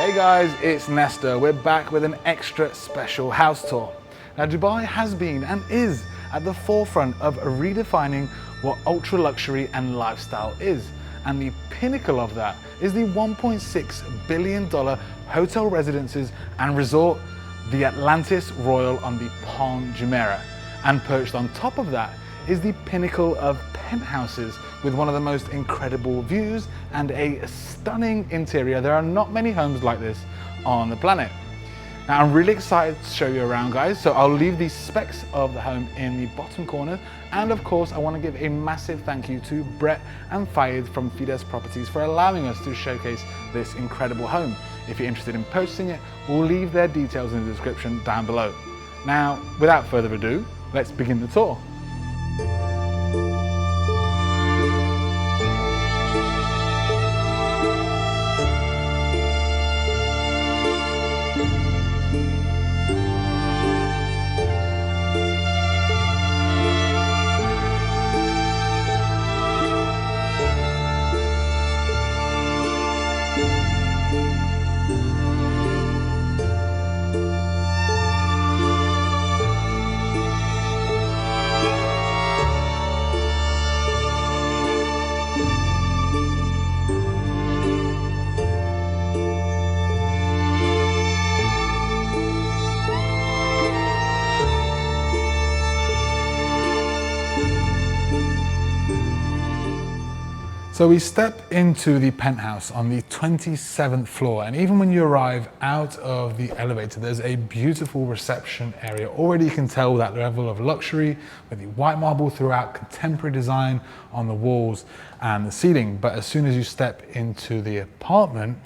Hey guys, it's Nestor. We're back with an extra special house tour. Now Dubai has been and is at the forefront of redefining what ultra luxury and lifestyle is. And the pinnacle of that is the $1.6 billion hotel residences and resort, the Atlantis Royal on the Palm Jumeirah. And perched on top of that is the pinnacle of penthouses with one of the most incredible views and a stunning interior. There are not many homes like this on the planet. Now I'm really excited to show you around, guys, so I'll leave the specs of the home in the bottom corner, and of course I want to give a massive thank you to Brett and Fayd from Fayd Properties for allowing us to showcase this incredible home. If you're interested in purchasing it, we'll leave their details in the description down below. Now, without further ado, let's begin the tour. So we step into the penthouse on the 27th floor, and even when you arrive out of the elevator, there's a beautiful reception area. Already you can tell that level of luxury with the white marble throughout, contemporary design on the walls and the ceiling. But as soon as you step into the apartment,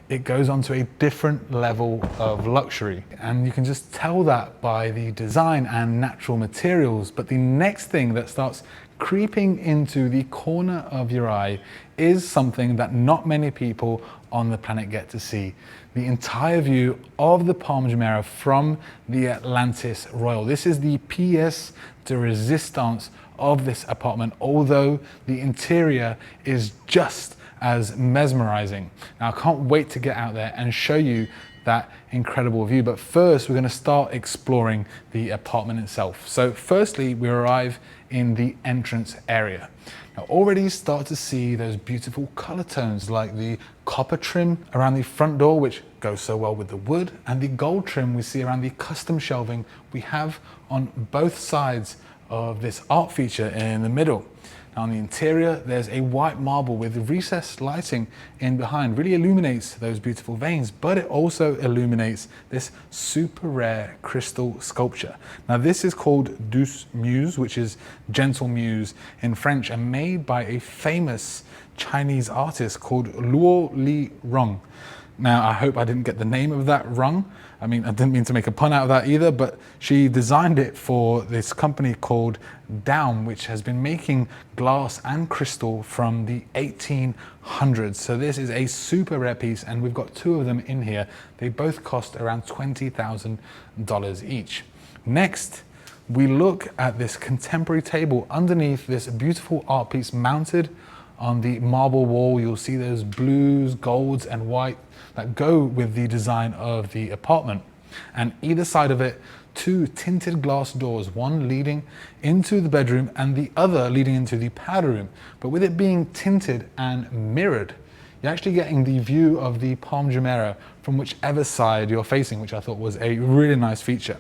it goes on to a different level of luxury. And you can just tell that by the design and natural materials. But the next thing that starts creeping into the corner of your eye is something that not many people on the planet get to see. The entire view of the Palm Jumeirah from the Atlantis Royal. This is the pièce de résistance of this apartment, although the interior is just as mesmerizing. Now I can't wait to get out there and show you that incredible view, but first we're going to start exploring the apartment itself. So firstly, we arrive in the entrance area. Now already start to see those beautiful color tones like the copper trim around the front door, which goes so well with the wood, and the gold trim we see around the custom shelving we have on both sides of this art feature in the middle. Now on the interior, there's a white marble with recessed lighting in behind, really illuminates those beautiful veins, but it also illuminates this super rare crystal sculpture. Now this is called Douce Muse, which is gentle muse in French, and made by a famous Chinese artist called Luo Li Rong. Now I hope I didn't get the name of that wrong. I mean, I didn't mean to make a pun out of that either, but she designed it for this company called Daum, which has been making glass and crystal from the 1800s. So this is a super rare piece, and we've got two of them in here. They both cost around $20,000 each. Next, we look at this contemporary table underneath this beautiful art piece mounted on the marble wall. You'll see those blues, golds, and white that go with the design of the apartment. And either side of it, two tinted glass doors, one leading into the bedroom and the other leading into the powder room. But with it being tinted and mirrored, you're actually getting the view of the Palm Jumeirah from whichever side you're facing, which I thought was a really nice feature.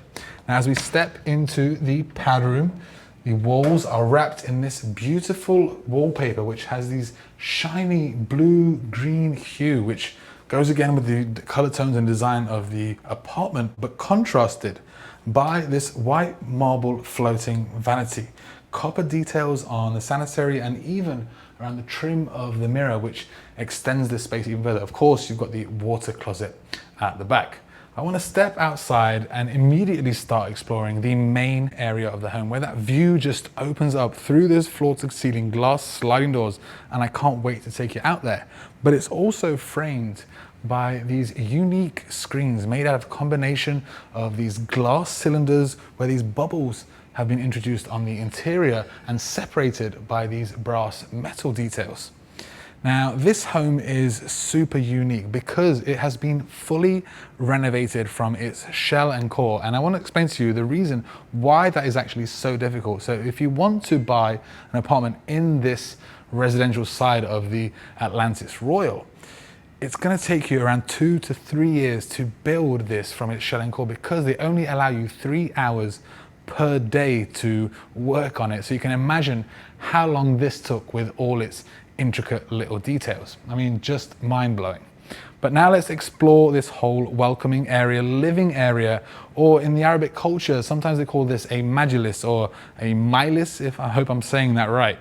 Now, as we step into the powder room, the walls are wrapped in this beautiful wallpaper, which has these shiny blue-green hue, which goes again with the color tones and design of the apartment, but contrasted by this white marble floating vanity. Copper details on the sanitary and even around the trim of the mirror, which extends this space even further. Of course, you've got the water closet at the back. I want to step outside and immediately start exploring the main area of the home, where that view just opens up through this floor to ceiling glass sliding doors, and I can't wait to take you out there. But it's also framed by these unique screens made out of a combination of these glass cylinders where these bubbles have been introduced on the interior and separated by these brass metal details. Now, this home is super unique because it has been fully renovated from its shell and core. And I want to explain to you the reason why that is actually so difficult. So if you want to buy an apartment in this residential side of the Atlantis Royal, it's going to take you around 2 to 3 years to build this from its shell and core because they only allow you 3 hours per day to work on it. So you can imagine how long this took with all its intricate little details. I mean, just mind-blowing. But now let's explore this whole welcoming area, living area, or in the Arabic culture, sometimes they call this a majlis or a majlis, if I hope I'm saying that right.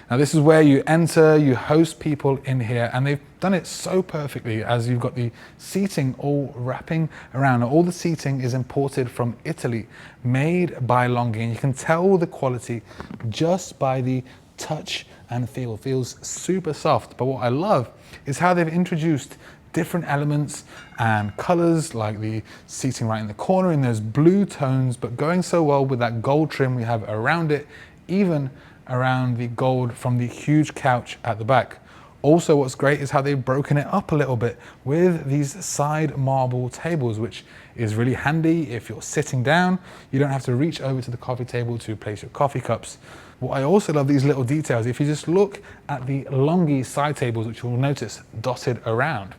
Now this is where you enter, you host people in here, and they've done it so perfectly as you've got the seating all wrapping around. All the seating is imported from Italy, made by Longhi, and you can tell the quality just by the touch and feel. It feels super soft. But what I love is how they've introduced different elements and colors, like the seating right in the corner in those blue tones, but going so well with that gold trim we have around it, even around the gold from the huge couch at the back. Also, what's great is how they've broken it up a little bit with these side marble tables, which is really handy if you're sitting down. You don't have to reach over to the coffee table to place your coffee cups. What I also love, these little details, if you just look at the Longhi side tables, which you'll notice dotted around.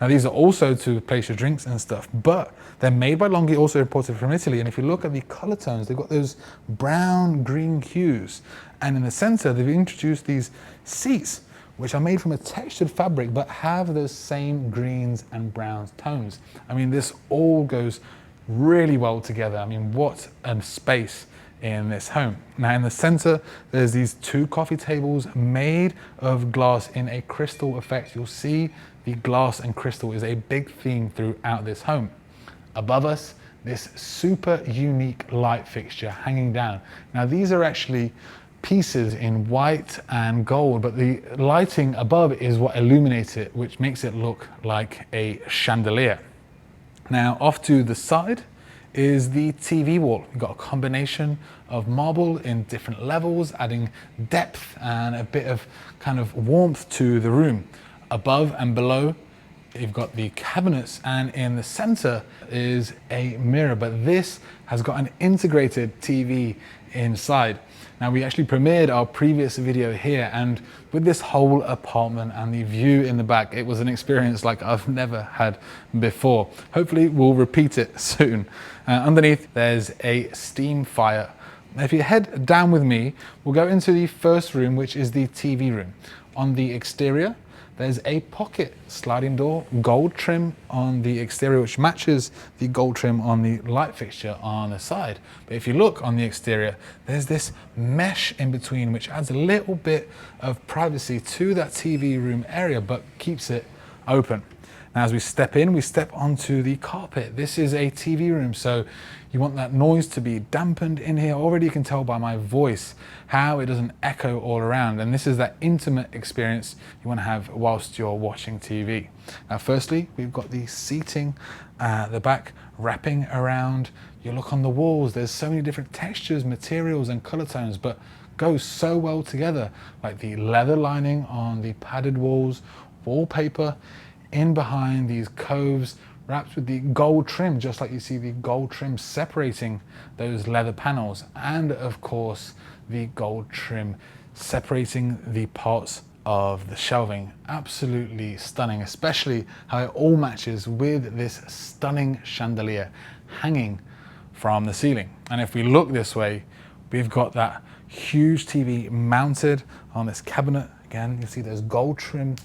Now these are also to place your drinks and stuff, but they're made by Longhi, also imported from Italy. And if you look at the color tones, they've got those brown green hues. And in the center, they've introduced these seats, which are made from a textured fabric, but have those same greens and browns tones. I mean, this all goes really well together. I mean, what a space in this home. Now in the center, there's these 2 coffee tables made of glass in a crystal effect. You'll see the glass and crystal is a big theme throughout this home. Above us, this super unique light fixture hanging down. Now these are actually pieces in white and gold, but the lighting above is what illuminates it, which makes it look like a chandelier. Now off to the side is the TV wall. You've got a combination of marble in different levels, adding depth and a bit of kind of warmth to the room. Above and below, you've got the cabinets, and in the center is a mirror, but this has got an integrated TV inside. Now we actually premiered our previous video here, and with this whole apartment and the view in the back, it was an experience like I've never had before. Hopefully we'll repeat it soon. Underneath there's a steam fire. Now if you head down with me, we'll go into the first room, which is the TV room. On the exterior, there's a pocket sliding door, gold trim on the exterior, which matches the gold trim on the light fixture on the side. But if you look on the exterior, there's this mesh in between, which adds a little bit of privacy to that TV room area, but keeps it open. Now, as we step in, we step onto the carpet. This is a TV room, so you want that noise to be dampened in here. Already you can tell by my voice how it doesn't echo all around. And this is that intimate experience you want to have whilst you're watching TV. Now, firstly, we've got the seating at the back wrapping around. You look on the walls, there's so many different textures, materials and color tones, but go so well together, like the leather lining on the padded walls, wallpaper in behind these coves, wrapped with the gold trim, just like you see the gold trim separating those leather panels, and of course the gold trim separating the parts of the shelving. Absolutely stunning, especially how it all matches with this stunning chandelier hanging from the ceiling. And if we look this way, we've got that huge TV mounted on this cabinet. Again, you see those gold trim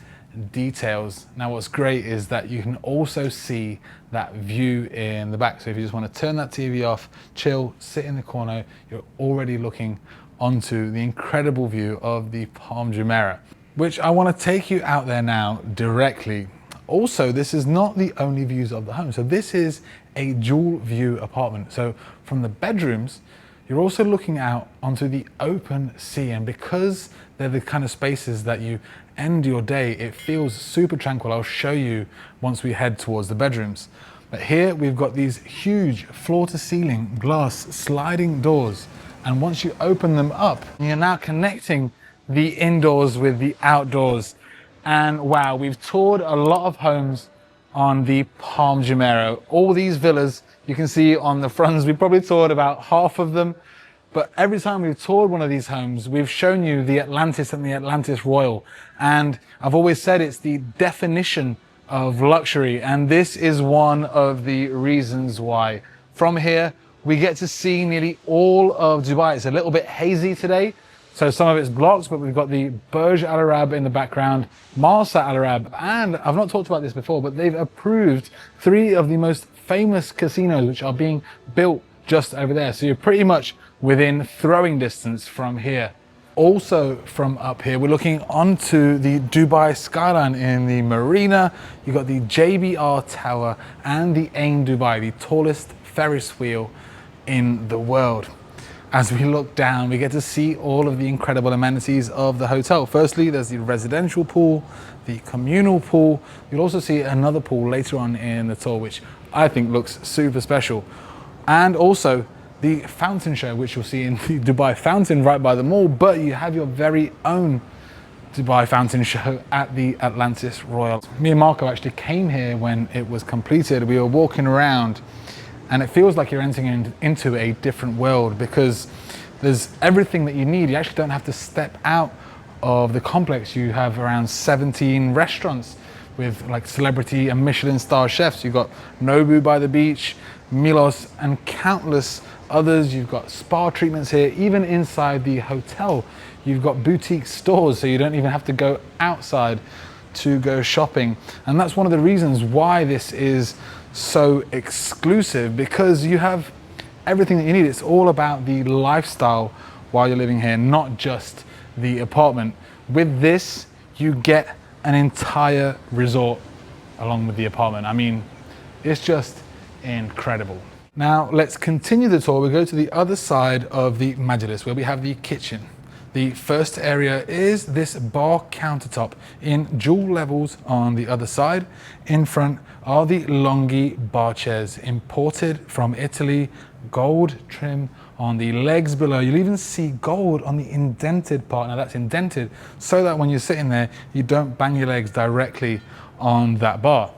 details. Now what's great is that you can also see that view in the back. So if you just want to turn that TV off, chill, sit in the corner, you're already looking onto the incredible view of the Palm Jumeirah, which I want to take you out there now directly. Also, this is not the only views of the home. So this is a dual view apartment. So from the bedrooms, you're also looking out onto the open sea, and because they're the kind of spaces that you end your day, it feels super tranquil. I'll show you once we head towards the bedrooms. But here we've got these huge floor to ceiling glass sliding doors, and once you open them up, you're now connecting the indoors with the outdoors. And wow, we've toured a lot of homes on the Palm Jumeirah. All these villas you can see on the fronts, we probably toured about half of them. But every time we've toured one of these homes, we've shown you the Atlantis and the Atlantis Royal. And I've always said it's the definition of luxury. And this is one of the reasons why. From here, we get to see nearly all of Dubai. It's a little bit hazy today, so some of it's blocked, but we've got the Burj Al Arab in the background, Marsa Al Arab, and I've not talked about this before, but they've approved 3 of the most famous casinos which are being built just over there. So you're pretty much within throwing distance from here. Also from up here, we're looking onto the Dubai skyline in the marina. You've got the JBR Tower and the Ain Dubai, the tallest Ferris wheel in the world. As we look down, we get to see all of the incredible amenities of the hotel. Firstly, there's the residential pool, the communal pool. You'll also see another pool later on in the tour, which I think looks super special. And also the fountain show, which you'll see in the Dubai fountain right by the mall, but you have your very own Dubai fountain show at the Atlantis Royal. Me and Marco actually came here when it was completed. We were walking around, and it feels like you're entering into a different world because there's everything that you need. You actually don't have to step out of the complex. You have around 17 restaurants with like celebrity and Michelin-starred chefs. You've got Nobu by the beach, Milos, and countless others. You've got spa treatments here. Even inside the hotel, you've got boutique stores, so you don't even have to go outside to go shopping. And that's one of the reasons why this is so exclusive, because you have everything that you need. It's all about the lifestyle while you're living here, not just the apartment. With this, you get an entire resort along with the apartment. I mean, it's just incredible. Now let's continue the tour. We go to the other side of the Majlis where we have the kitchen. The first area is this bar countertop in dual levels on the other side. In front are the Longhi bar chairs, imported from Italy, gold trim on the legs below. You'll even see gold on the indented part. Now that's indented so that when you're sitting there, you don't bang your legs directly on that bar.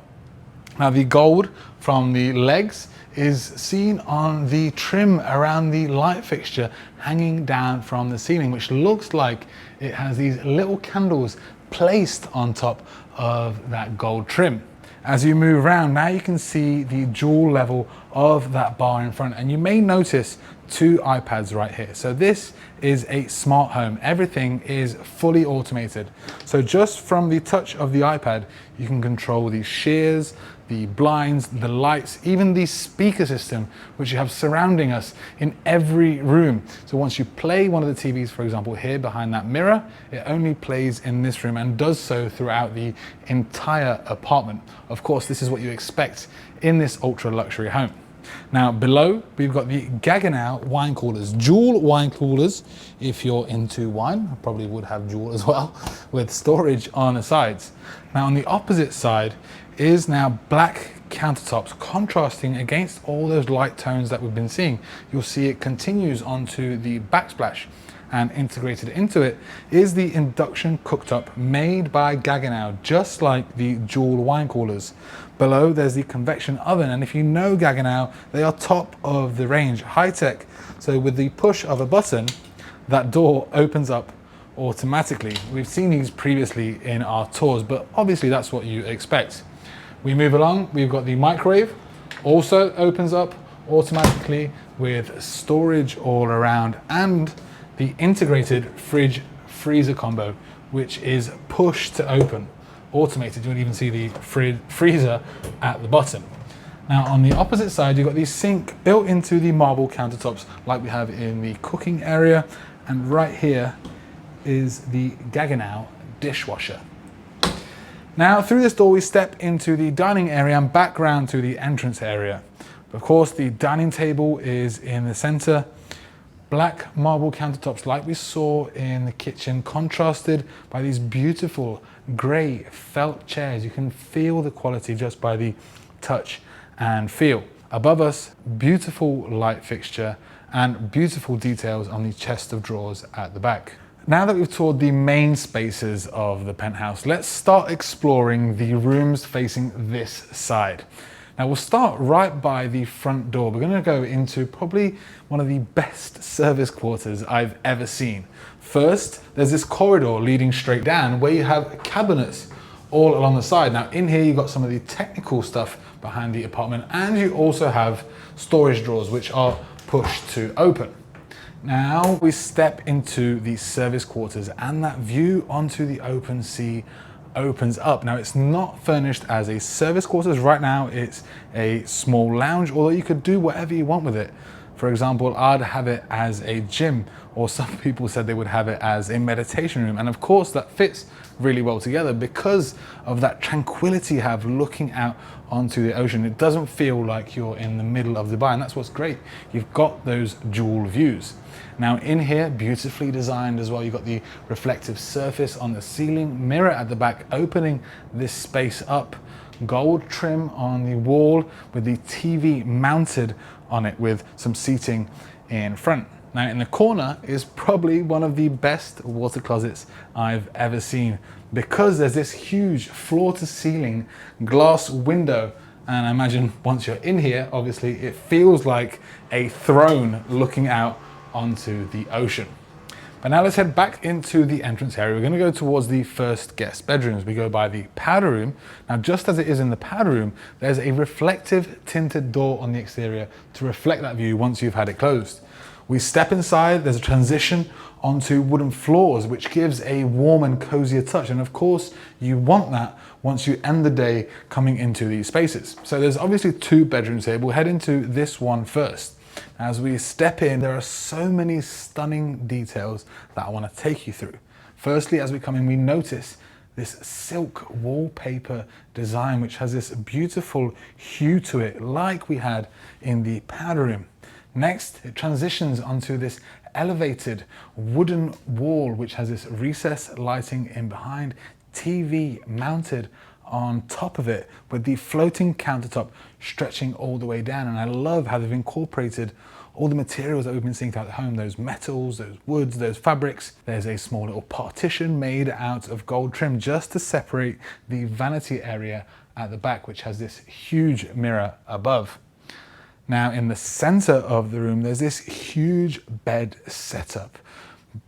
Now the gold from the legs is seen on the trim around the light fixture hanging down from the ceiling, which looks like it has these little candles placed on top of that gold trim. As you move around, now you can see the dual level of that bar in front, and you may notice 2 iPads right here. So this is a smart home. Everything is fully automated. So just from the touch of the iPad, you can control the shears, the blinds, the lights, even the speaker system, which you have surrounding us in every room. So once you play one of the TVs, for example, here behind that mirror, it only plays in this room and does so throughout the entire apartment. Of course, this is what you expect in this ultra luxury home. Now below, we've got the Gaggenau wine coolers, dual wine coolers. If you're into wine, I probably would have dual as well, with storage on the sides. Now on the opposite side is now black countertops, contrasting against all those light tones that we've been seeing. You'll see it continues onto the backsplash, and integrated into it is the induction cooktop made by Gaggenau, just like the dual wine coolers. Below there's the convection oven, and if you know Gaggenau, they are top of the range, high tech. So with the push of a button, that door opens up automatically. We've seen these previously in our tours, but obviously that's what you expect. We move along, we've got the microwave, also opens up automatically with storage all around, and the integrated fridge freezer combo, which is push to open, automated. You'll even see the freezer at the bottom. Now on the opposite side, you've got the sink built into the marble countertops like we have in the cooking area, and right here is the Gaggenau dishwasher. Now through this door we step into the dining area and back round to the entrance area. Of course, the dining table is in the center. Black marble countertops like we saw in the kitchen, contrasted by these beautiful grey felt chairs. You can feel the quality just by the touch and feel. Above us, beautiful light fixture and beautiful details on the chest of drawers at the back. Now that we've toured the main spaces of the penthouse, let's start exploring the rooms facing this side. Now we'll start right by the front door. We're going to go into probably one of the best service quarters I've ever seen. First, there's this corridor leading straight down where you have cabinets all along the side. Now in here you've got some of the technical stuff behind the apartment, and you also have storage drawers which are pushed to open. Now we step into the service quarters and that view onto the open sea opens up. Now it's not furnished as a service quarters right now, it's a small lounge, although you could do whatever you want with it. For example, I'd have it as a gym, or some people said they would have it as a meditation room. And of course that fits really well together because of that tranquility you have looking out onto the ocean. It doesn't feel like you're in the middle of Dubai, and that's what's great. You've got those dual views. Now in here, beautifully designed as well, you've got the reflective surface on the ceiling, mirror at the back opening this space up, gold trim on the wall with the TV mounted on it with some seating in front. Now in the corner is probably one of the best water closets I've ever seen, because there's this huge floor to ceiling glass window. And I imagine once you're in here, obviously it feels like a throne looking out onto the ocean. But now let's head back into the entrance area. We're going to go towards the first guest bedrooms. We go by the powder room. Now just as it is in the powder room, there's a reflective tinted door on the exterior to reflect that view once you've had it closed. We step inside, there's a transition onto wooden floors, which gives a warm and cozier touch. And of course, you want that once you end the day coming into these spaces. So there's obviously two bedrooms here. We'll head into this one first. As we step in, there are so many stunning details that I want to take you through. Firstly, as we come in, we notice this silk wallpaper design, which has this beautiful hue to it, like we had in the powder room. Next, it transitions onto this elevated wooden wall, which has this recessed lighting in behind, TV mounted on top of it with the floating countertop stretching all the way down. And I love how they've incorporated all the materials that we've been seeing throughout the home, those metals, those woods, those fabrics. There's a small little partition made out of gold trim just to separate the vanity area at the back, which has this huge mirror above. Now in the center of the room, there's this huge bed setup.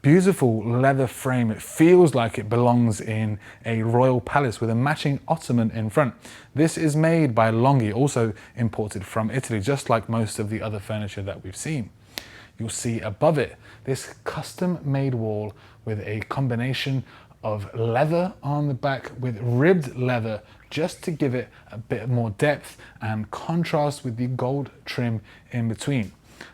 Beautiful leather frame. It feels like it belongs in a royal palace with a matching ottoman in front. This is made by Longhi, also imported from Italy, just like most of the other furniture that we've seen. You'll see above it this custom made wall with a combination of leather on the back with ribbed leather, just to give it a bit more depth and contrast with the gold trim in between.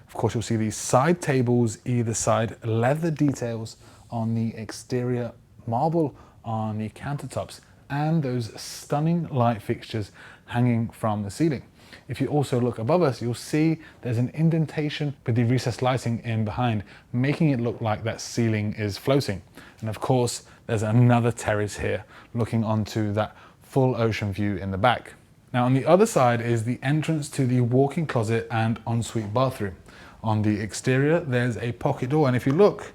Of course, you'll see these side tables either side, leather details on the exterior, marble on the countertops, and those stunning light fixtures hanging from the ceiling. If you also look above us, you'll see there's an indentation with the recessed lighting in behind, making it look like that ceiling is floating. And of course, there's another terrace here looking onto that full ocean view in the back. Now on the other side is the entrance to the walk-in closet and ensuite bathroom. On the exterior, there's a pocket door, and if you look,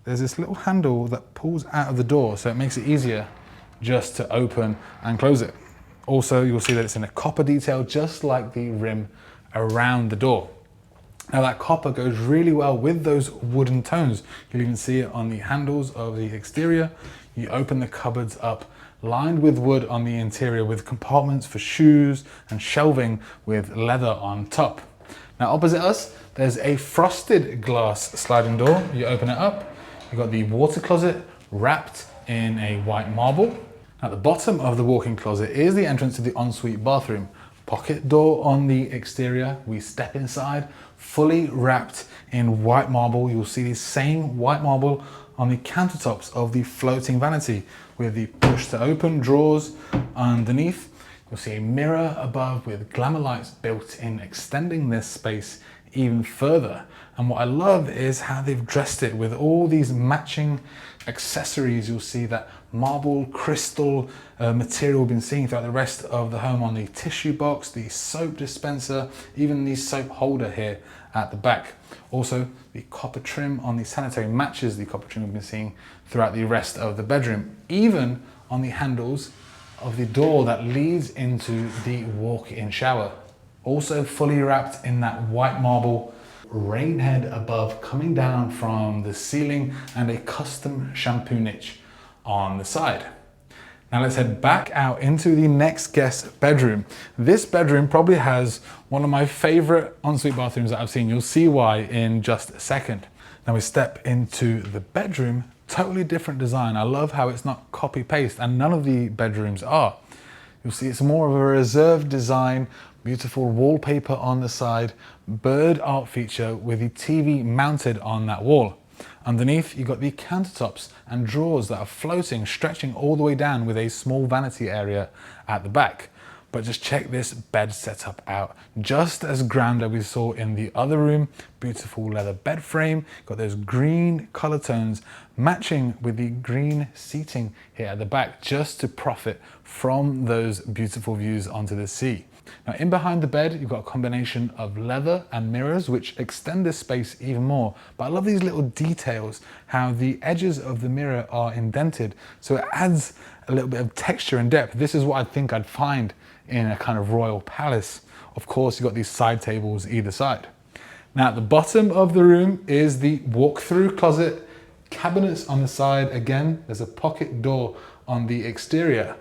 there's this little handle that pulls out of the door, so it makes it easier just to open and close it. Also, you'll see that it's in a copper detail, just like the rim around the door. Now that copper goes really well with those wooden tones. You'll even see it on the handles of the exterior. You open the cupboards up, lined with wood on the interior, with compartments for shoes and shelving with leather on top. Now opposite us, there's a frosted glass sliding door. You open it up, you've got the water closet wrapped in a white marble. At the bottom of the walk-in closet is the entrance to the ensuite bathroom. Pocket door on the exterior. We step inside, fully wrapped in white marble. You'll see the same white marble on the countertops of the floating vanity with the push to open drawers underneath. You'll see a mirror above with glamour lights built in, extending this space even further. And what I love is how they've dressed it with all these matching accessories. You'll see that marble crystal material we've been seeing throughout the rest of the home on the tissue box, the soap dispenser, even the soap holder here at the back. Also, the copper trim on the sanitary matches the copper trim we've been seeing throughout the rest of the bedroom, even on the handles of the door that leads into the walk-in shower. Also fully wrapped in that white marble rain head above coming down from the ceiling, and a custom shampoo niche on the side. Now let's head back out into the next guest bedroom. This bedroom probably has one of my favorite ensuite bathrooms that I've seen. You'll see why in just a second. Now we step into the bedroom, totally different design. I love how it's not copy paste, and none of the bedrooms are. You'll see it's more of a reserved design, beautiful wallpaper on the side, bird art feature with the TV mounted on that wall. Underneath, you've got the countertops and drawers that are floating, stretching all the way down with a small vanity area at the back. But just check this bed setup out. Just as grand as we saw in the other room, beautiful leather bed frame, got those green color tones matching with the green seating here at the back, just to profit from those beautiful views onto the sea. Now in behind the bed, you've got a combination of leather and mirrors, which extend this space even more. But I love these little details, how the edges of the mirror are indented, so it adds a little bit of texture and depth. This is what I think I'd find in a kind of royal palace. Of course, you've got these side tables either side. Now at the bottom of the room is the walk-through closet, cabinets on the side. Again, there's a pocket door on the exterior.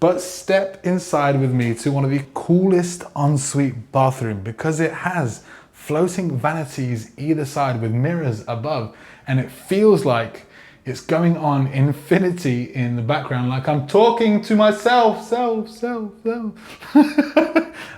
But step inside with me to one of the coolest ensuite bathroom, because it has floating vanities either side with mirrors above, and it feels like it's going on infinity in the background, like I'm talking to myself, self.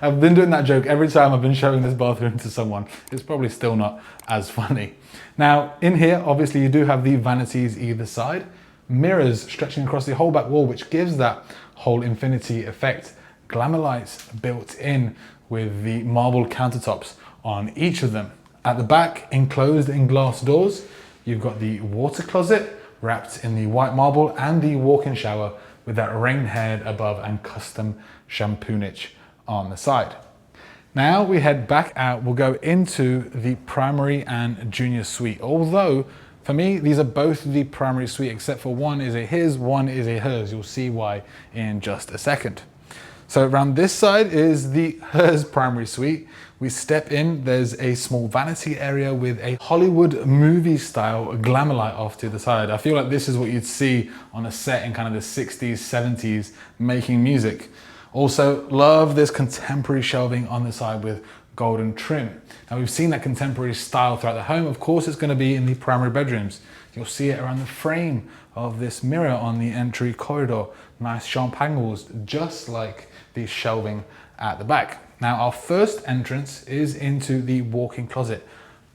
I've been doing that joke every time I've been showing this bathroom to someone. It's probably still not as funny. Now in here, obviously you do have the vanities either side, mirrors stretching across the whole back wall, which gives that whole infinity effect. Glamour lights built in with the marble countertops on each of them. At the back, enclosed in glass doors, you've got the water closet wrapped in the white marble and the walk-in shower with that rain head above and custom shampoo niche on the side. Now we head back out, we'll go into the primary and junior suite. Although for me, these are both the primary suite, except for one is a his, one is a hers. You'll see why in just a second. So around this side is the hers primary suite. We step in, there's a small vanity area with a Hollywood movie style glamour light off to the side. I feel like this is what you'd see on a set in kind of the 60s, 70s, making music. Also, love this contemporary shelving on the side with golden trim. Now we've seen that contemporary style throughout the home. Of course, it's going to be in the primary bedrooms. You'll see it around the frame of this mirror on the entry corridor. Nice champagne walls, just like the shelving at the back. Now our first entrance is into the walk-in closet.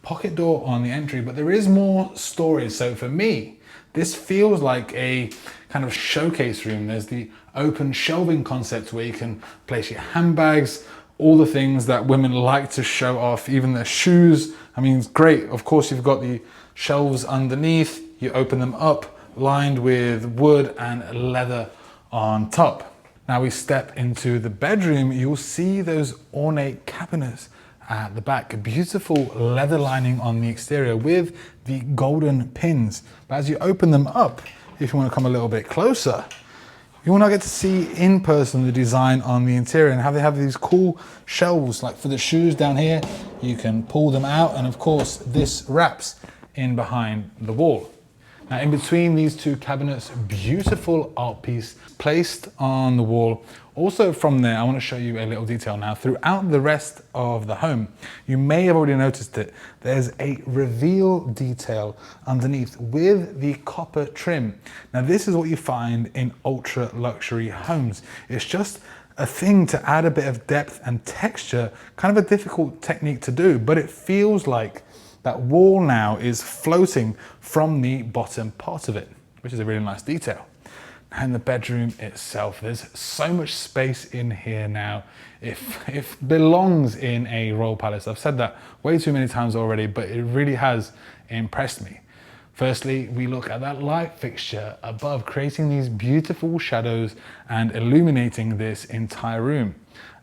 Pocket door on the entry, but there is more storage. So for me, this feels like a kind of showcase room. There's the open shelving concept where you can place your handbags, all the things that women like to show off, even their shoes. I mean, it's great. Of course, you've got the shelves underneath. You open them up, lined with wood and leather on top. Now we step into the bedroom. You'll see those ornate cabinets at the back. A beautiful leather lining on the exterior with the golden pins. But as you open them up, if you want to come a little bit closer, you will now get to see in person the design on the interior and how they have these cool shelves. Like for the shoes down here, you can pull them out, and of course this wraps in behind the wall. Now in between these two cabinets, beautiful art piece placed on the wall. Also from there, I want to show you a little detail now. Throughout the rest of the home, you may have already noticed it, there's a reveal detail underneath with the copper trim. Now this is what you find in ultra luxury homes. It's just a thing to add a bit of depth and texture, kind of a difficult technique to do, but it feels like that wall now is floating from the bottom part of it, which is a really nice detail. And the bedroom itself, there's so much space in here now. It belongs in a royal palace. I've said that way too many times already, but it really has impressed me. Firstly, we look at that light fixture above, creating these beautiful shadows and illuminating this entire room.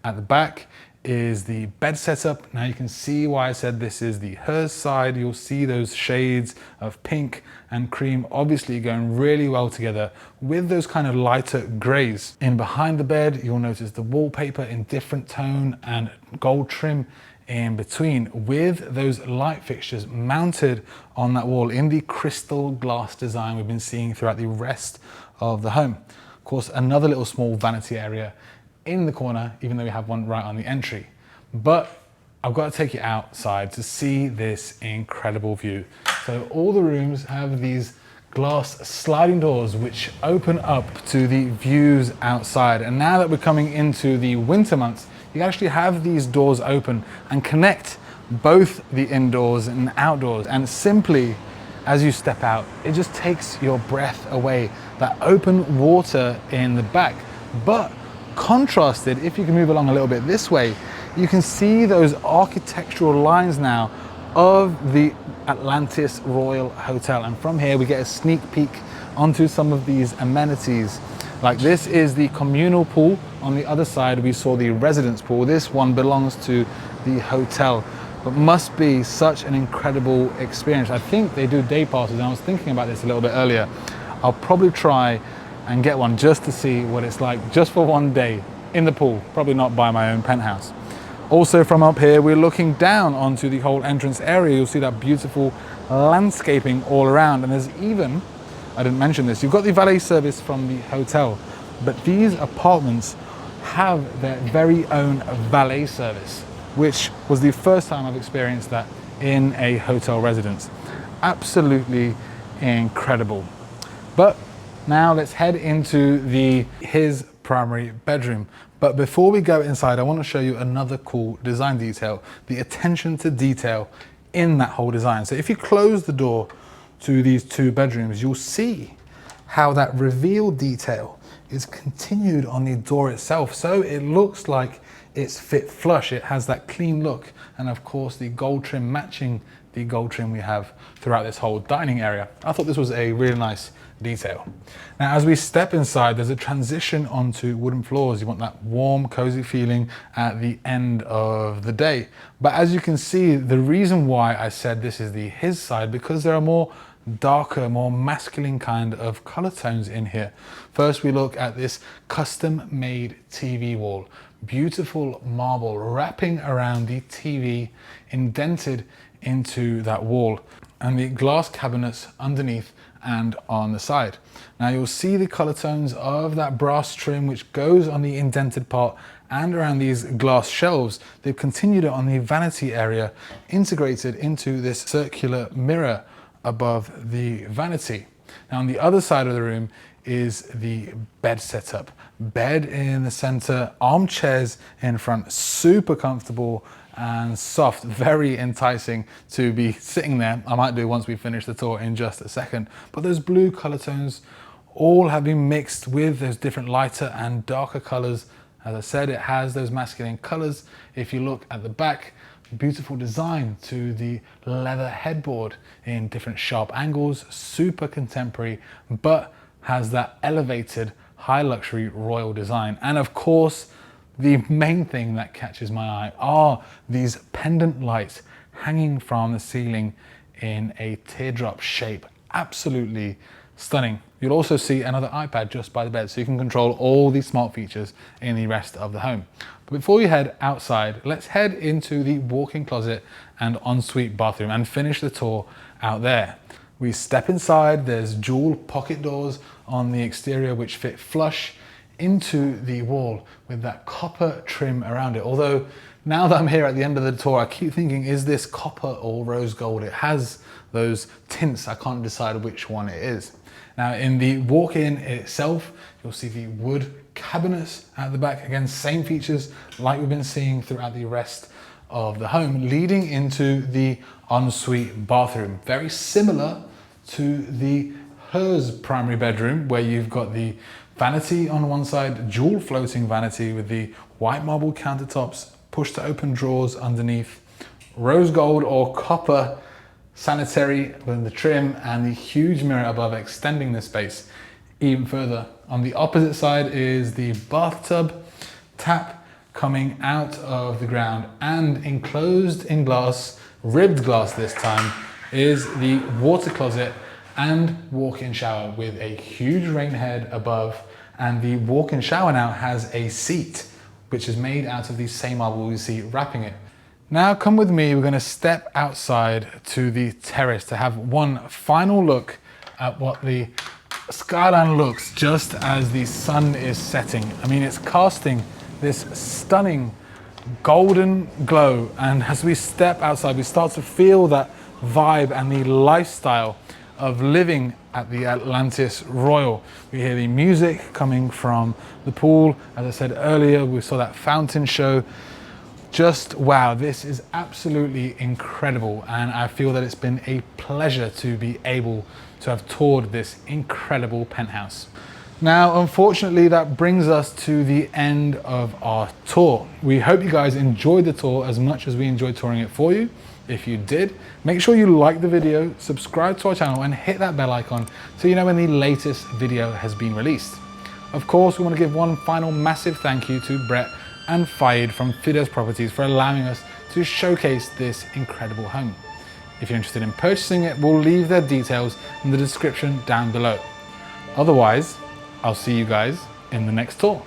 At the back is the bed setup. Now you can see why I said this is the hers side. You'll see those shades of pink and cream obviously going really well together with those kind of lighter grays. In behind the bed, you'll notice the wallpaper in different tone and gold trim in between, with those light fixtures mounted on that wall in the crystal glass design we've been seeing throughout the rest of the home. Of course, another little small vanity area in the corner, even though we have one right on the entry. But I've got to take you outside to see this incredible view. So all the rooms have these glass sliding doors which open up to the views outside. And now that we're coming into the winter months, you actually have these doors open and connect both the indoors and outdoors. And simply, as you step out, it just takes your breath away. That open water in the back. But contrasted, if you can move along a little bit this way, you can see those architectural lines now of the Atlantis Royal Hotel. And from here, we get a sneak peek onto some of these amenities. Like this is the communal pool. On the other side, we saw the residence pool. This one belongs to the hotel, but must be such an incredible experience. I think they do day passes, and I was thinking about this a little bit earlier. I'll probably try and get one just to see what it's like, just for one day in the pool, probably not by my own penthouse. Also from up here, we're looking down onto the whole entrance area. You'll see that beautiful landscaping all around. And there's even, I didn't mention this, you've got the valet service from the hotel, but these apartments have their very own valet service, which was the first time I've experienced that in a hotel residence. Absolutely incredible. But now let's head into his primary bedroom. But before we go inside, I want to show you another cool design detail, the attention to detail in that whole design. So if you close the door to these two bedrooms, you'll see how that reveal detail is continued on the door itself. So it looks like it's fit flush. It has that clean look. And of course, the gold trim matching the gold trim we have throughout this whole dining area. I thought this was a really nice detail. Now, as we step inside, there's a transition onto wooden floors. You want that warm, cozy feeling at the end of the day. But as you can see, the reason why I said this is the his side, because there are more darker, more masculine kind of color tones in here. First, we look at this custom-made TV wall. Beautiful marble wrapping around the TV, indented into that wall, and the glass cabinets underneath and on the side. Now you'll see the color tones of that brass trim which goes on the indented part and around these glass shelves. They've continued it on the vanity area, integrated into this circular mirror above the vanity. Now on the other side of the room is the bed setup. Bed in the center, armchairs in front, super comfortable and soft, very enticing to be sitting there. I might do once we finish the tour in just a second. But those blue color tones all have been mixed with those different lighter and darker colors. As I said, it has those masculine colors. If you look at the back, beautiful design to the leather headboard in different sharp angles, super contemporary, but has that elevated high luxury royal design. And of course, the main thing that catches my eye are these pendant lights hanging from the ceiling in a teardrop shape. Absolutely stunning. You'll also see another iPad just by the bed, so you can control all these smart features in the rest of the home. But before we head outside, let's head into the walk-in closet and ensuite bathroom and finish the tour out there. We step inside, there's dual pocket doors on the exterior which fit flush into the wall with that copper trim around it. Although now that I'm here at the end of the tour, I keep thinking, is this copper or rose gold? It has those tints, I can't decide which one it is. Now in the walk-in itself, you'll see the wood cabinets at the back. Again, same features like we've been seeing throughout the rest of the home, leading into the ensuite bathroom. Very similar to the Her's primary bedroom, where you've got the vanity on one side, dual floating vanity with the white marble countertops, push to open drawers underneath, rose gold or copper sanitary with the trim, and the huge mirror above extending the space even further. On the opposite side is the bathtub, tap coming out of the ground, and enclosed in glass, ribbed glass this time, is the water closet and walk-in shower with a huge rain head above. And the walk-in shower now has a seat, which is made out of the same marble you see wrapping it. Now come with me, we're gonna step outside to the terrace to have one final look at what the skyline looks just as the sun is setting. I mean, it's casting this stunning golden glow, and as we step outside, we start to feel that vibe and the lifestyle of living at the Atlantis Royal. We hear the music coming from the pool. As I said earlier, we saw that fountain show. Just wow, this is absolutely incredible, and I feel that it's been a pleasure to be able to have toured this incredible penthouse. Now, unfortunately, that brings us to the end of our tour. We hope you guys enjoyed the tour as much as we enjoyed touring it for you. If you did, make sure you like the video, subscribe to our channel, and hit that bell icon so you know when the latest video has been released. Of course, we want to give one final massive thank you to Brett and Fayd from Fides Properties for allowing us to showcase this incredible home. If you're interested in purchasing it, we'll leave their details in the description down below. Otherwise, I'll see you guys in the next tour.